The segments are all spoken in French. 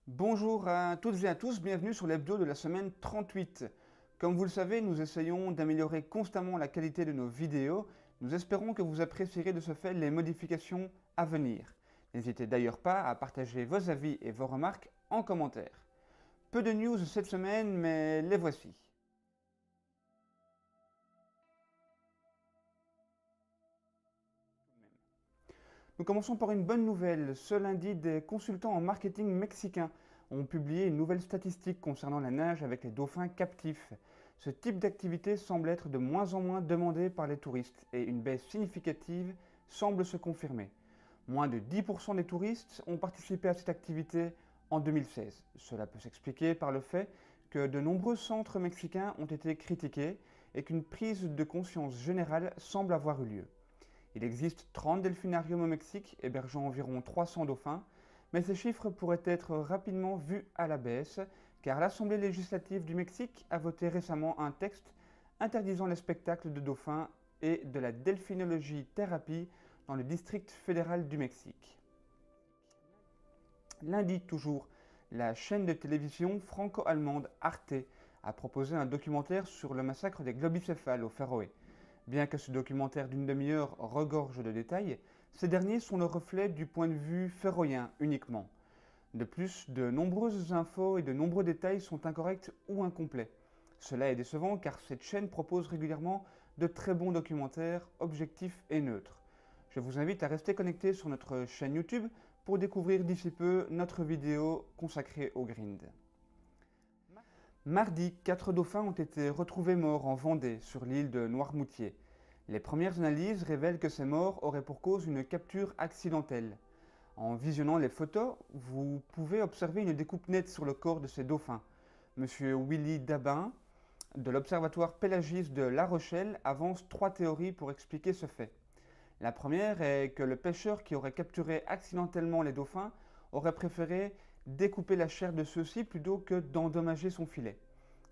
Bonjour à toutes et à tous, bienvenue sur l'hebdo de la semaine 38. Comme vous le savez, nous essayons d'améliorer constamment la qualité de nos vidéos. Nous espérons que vous apprécierez de ce fait les modifications à venir. N'hésitez d'ailleurs pas à partager vos avis et vos remarques en commentaire. Peu de news cette semaine, mais les voici. Nous commençons par une bonne nouvelle. Ce lundi, des consultants en marketing mexicains ont publié une nouvelle statistique concernant la nage avec les dauphins captifs. Ce type d'activité semble être de moins en moins demandé par les touristes et une baisse significative semble se confirmer. Moins de 10% des touristes ont participé à cette activité en 2016. Cela peut s'expliquer par le fait que de nombreux centres mexicains ont été critiqués et qu'une prise de conscience générale semble avoir eu lieu. Il existe 30 delphinariums au Mexique, hébergeant environ 300 dauphins, mais ces chiffres pourraient être rapidement vus à la baisse, car l'Assemblée législative du Mexique a voté récemment un texte interdisant les spectacles de dauphins et de la delphinologie thérapie dans le district fédéral du Mexique. Lundi toujours, la chaîne de télévision franco-allemande Arte a proposé un documentaire sur le massacre des globicéphales aux Féroé. Bien que ce documentaire d'une demi-heure regorge de détails, ces derniers sont le reflet du point de vue féroïen uniquement. De plus, de nombreuses infos et de nombreux détails sont incorrects ou incomplets. Cela est décevant car cette chaîne propose régulièrement de très bons documentaires, objectifs et neutres. Je vous invite à rester connecté sur notre chaîne YouTube pour découvrir d'ici peu notre vidéo consacrée au grind. Mardi, 4 dauphins ont été retrouvés morts en Vendée, sur l'île de Noirmoutier. Les premières analyses révèlent que ces morts auraient pour cause une capture accidentelle. En visionnant les photos, vous pouvez observer une découpe nette sur le corps de ces dauphins. Monsieur Willy Dabin, de l'Observatoire pélagiste de La Rochelle, avance 3 théories pour expliquer ce fait. La première est que le pêcheur qui aurait capturé accidentellement les dauphins aurait préféré découper la chair de ceux-ci plutôt que d'endommager son filet.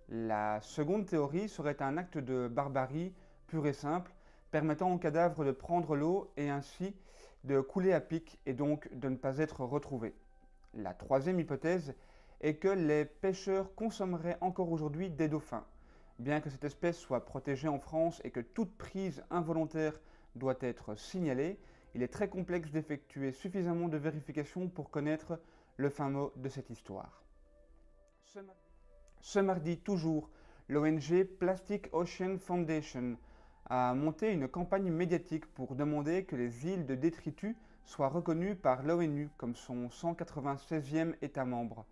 La seconde théorie serait un acte de barbarie pur et simple, permettant au cadavre de prendre l'eau et ainsi de couler à pic et donc de ne pas être retrouvé. La troisième hypothèse est que les pêcheurs consommeraient encore aujourd'hui des dauphins. Bien que cette espèce soit protégée en France et que toute prise involontaire doit être signalée, il est très complexe d'effectuer suffisamment de vérifications pour connaître le fin mot de cette histoire. Ce mardi toujours, l'ONG Plastic Ocean Foundation a monté une campagne médiatique pour demander que les îles de détritus soient reconnues par l'ONU comme son 196e État membre.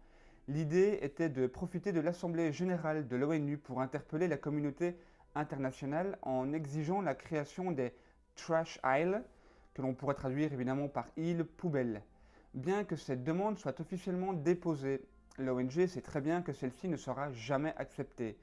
L'idée était de profiter de l'Assemblée générale de l'ONU pour interpeller la communauté internationale en exigeant la création des Trash Isles, que l'on pourrait traduire évidemment par îles poubelles. Bien que cette demande soit officiellement déposée, l'ONG sait très bien que celle-ci ne sera jamais acceptée.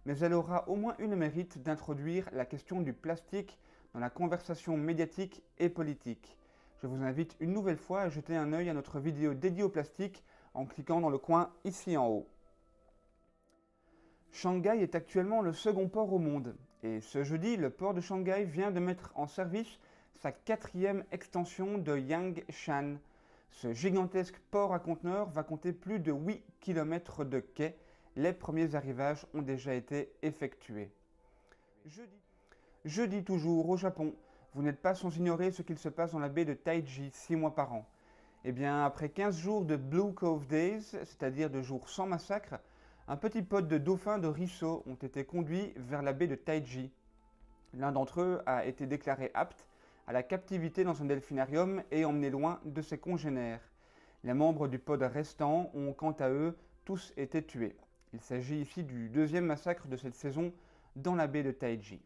Mais elle aura au moins eu le mérite d'introduire la question du plastique dans la conversation médiatique et politique. Je vous invite une nouvelle fois à jeter un œil à notre vidéo dédiée au plastique en cliquant dans le coin ici en haut. Shanghai est actuellement le second port au monde et ce jeudi, le port de Shanghai vient de mettre en service sa 4e extension de Yangshan. Ce gigantesque port à conteneurs va compter plus de 8 km de quais. Les premiers arrivages ont déjà été effectués. Jeudi toujours au Japon, vous n'êtes pas sans ignorer ce qu'il se passe dans la baie de Taiji 6 mois par an. Eh bien, après 15 jours de Blue Cove Days, c'est-à-dire de jours sans massacre, un petit pod de dauphins de Risso ont été conduits vers la baie de Taiji. L'un d'entre eux a été déclaré apte à la captivité dans un delphinarium et emmené loin de ses congénères. Les membres du pod restant ont quant à eux tous été tués. Il s'agit ici du 2e massacre de cette saison dans la baie de Taiji.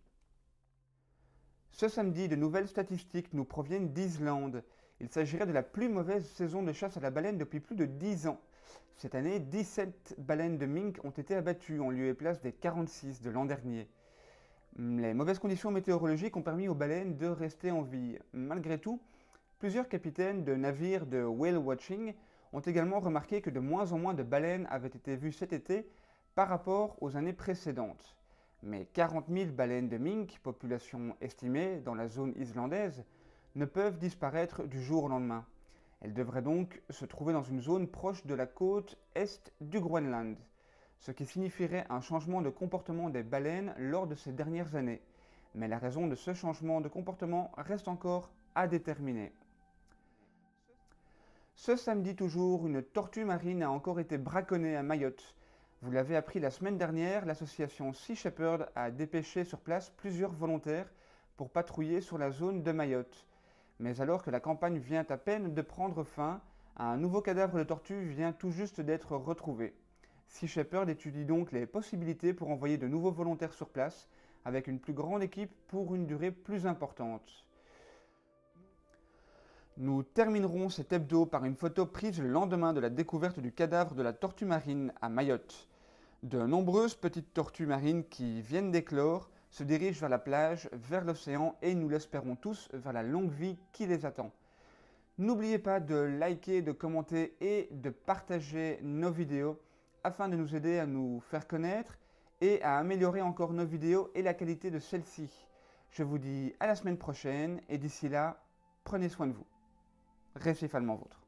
Ce samedi, de nouvelles statistiques nous proviennent d'Islande. Il s'agirait de la plus mauvaise saison de chasse à la baleine depuis plus de 10 ans. Cette année, 17 baleines de mink ont été abattues en lieu et place des 46 de l'an dernier. Les mauvaises conditions météorologiques ont permis aux baleines de rester en vie. Malgré tout, plusieurs capitaines de navires de whale watching ont également remarqué que de moins en moins de baleines avaient été vues cet été par rapport aux années précédentes. Mais 40 000 baleines de mink, population estimée dans la zone islandaise, ne peuvent disparaître du jour au lendemain. Elle devrait donc se trouver dans une zone proche de la côte est du Groenland, ce qui signifierait un changement de comportement des baleines lors de ces dernières années. Mais la raison de ce changement de comportement reste encore à déterminer. Ce samedi toujours, une tortue marine a encore été braconnée à Mayotte. Vous l'avez appris la semaine dernière, l'association Sea Shepherd a dépêché sur place plusieurs volontaires pour patrouiller sur la zone de Mayotte. Mais alors que la campagne vient à peine de prendre fin, un nouveau cadavre de tortue vient tout juste d'être retrouvé. Sea Shepherd étudie donc les possibilités pour envoyer de nouveaux volontaires sur place, avec une plus grande équipe pour une durée plus importante. Nous terminerons cet hebdo par une photo prise le lendemain de la découverte du cadavre de la tortue marine à Mayotte. De nombreuses petites tortues marines qui viennent d'éclore se dirigent vers la plage, vers l'océan et nous l'espérons tous vers la longue vie qui les attend. N'oubliez pas de liker, de commenter et de partager nos vidéos afin de nous aider à nous faire connaître et à améliorer encore nos vidéos et la qualité de celles-ci. Je vous dis à la semaine prochaine et d'ici là, prenez soin de vous. Récifalment vôtre.